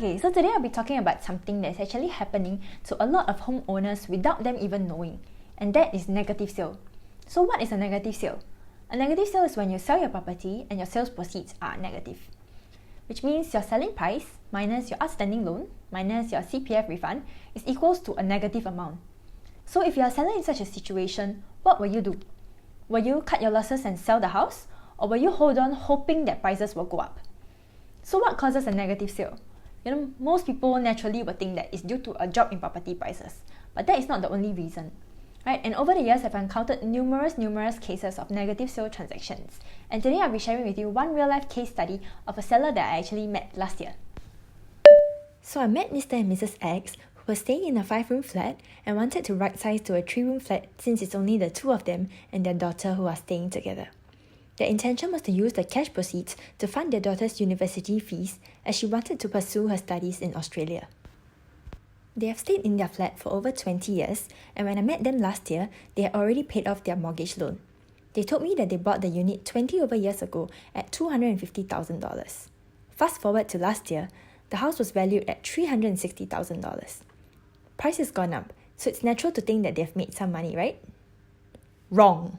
Okay, so today I'll be talking about something that's actually happening to a lot of homeowners without them even knowing, and that is negative sale. So what is a negative sale? A negative sale is when you sell your property and your sales proceeds are negative, which means your selling price minus your outstanding loan minus your CPF refund is equals to a negative amount. So if you are selling in such a situation, what will you do? Will you cut your losses and sell the house, or will you hold on hoping that prices will go up? So what causes a negative sale? Most people naturally will think that it's due to a drop in property prices, but that is not the only reason, right? And over the years, I've encountered numerous cases of negative sale transactions, and today I'll be sharing with you one real-life case study of a seller that I actually met last year. So I met Mr. and Mrs. X, who were staying in a 5-room flat and wanted to right-size to a 3-room flat since it's only the two of them and their daughter who are staying together. Their intention was to use the cash proceeds to fund their daughter's university fees as she wanted to pursue her studies in Australia. They have stayed in their flat for over 20 years, and when I met them last year, they had already paid off their mortgage loan. They told me that they bought the unit 20 over years ago at $250,000. Fast forward to last year, the house was valued at $360,000. Price has gone up, so it's natural to think that they've made some money, right? Wrong!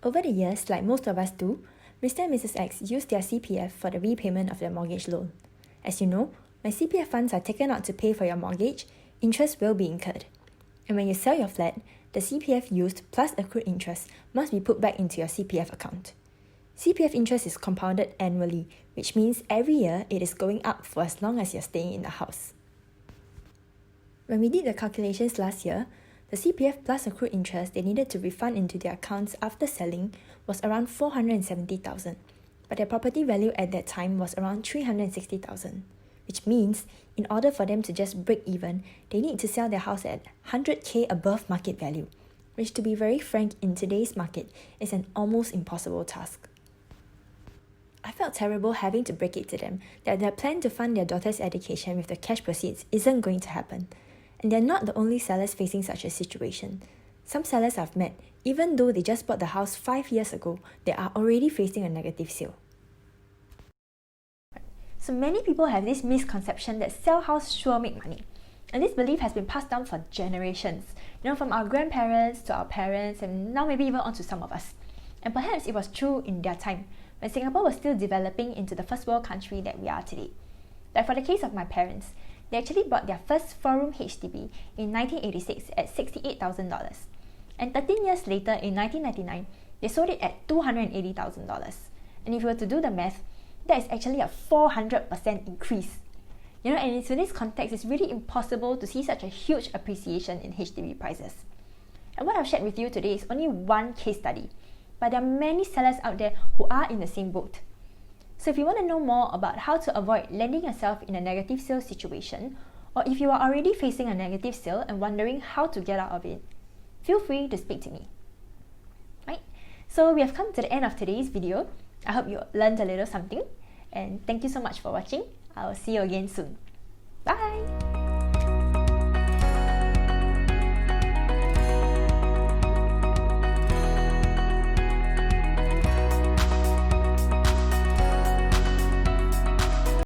Over the years, like most of us do, Mr. and Mrs. X used their CPF for the repayment of their mortgage loan. As you know, when CPF funds are taken out to pay for your mortgage, interest will be incurred. And when you sell your flat, the CPF used plus accrued interest must be put back into your CPF account. CPF interest is compounded annually, which means every year it is going up for as long as you're staying in the house. When we did the calculations last year, the CPF plus accrued interest they needed to refund into their accounts after selling was around $470,000, but their property value at that time was around $360,000, which means in order for them to just break even, they need to sell their house at $100,000 above market value, which, to be very frank, in today's market is an almost impossible task. I felt terrible having to break it to them that their plan to fund their daughter's education with the cash proceeds isn't going to happen. And they're not the only sellers facing such a situation. Some sellers I've met, even though they just bought the house 5 years ago, they are already facing a negative sale. So many people have this misconception that sell house sure make money. And this belief has been passed down for generations, from our grandparents to our parents, and now maybe even on to some of us. And perhaps it was true in their time, when Singapore was still developing into the first world country that we are today. Like for the case of my parents, they actually bought their first 4-room HDB in 1986 at $68,000. And 13 years later, in 1999, they sold it at $280,000. And if you were to do the math, that is actually a 400% increase. And in today's context, it's really impossible to see such a huge appreciation in HDB prices. And what I've shared with you today is only one case study, but there are many sellers out there who are in the same boat. So if you want to know more about how to avoid landing yourself in a negative sale situation, or if you are already facing a negative sale and wondering how to get out of it, feel free to speak to me. Right? So we have come to the end of today's video. I hope you learned a little something, and thank you so much for watching. I will see you again soon.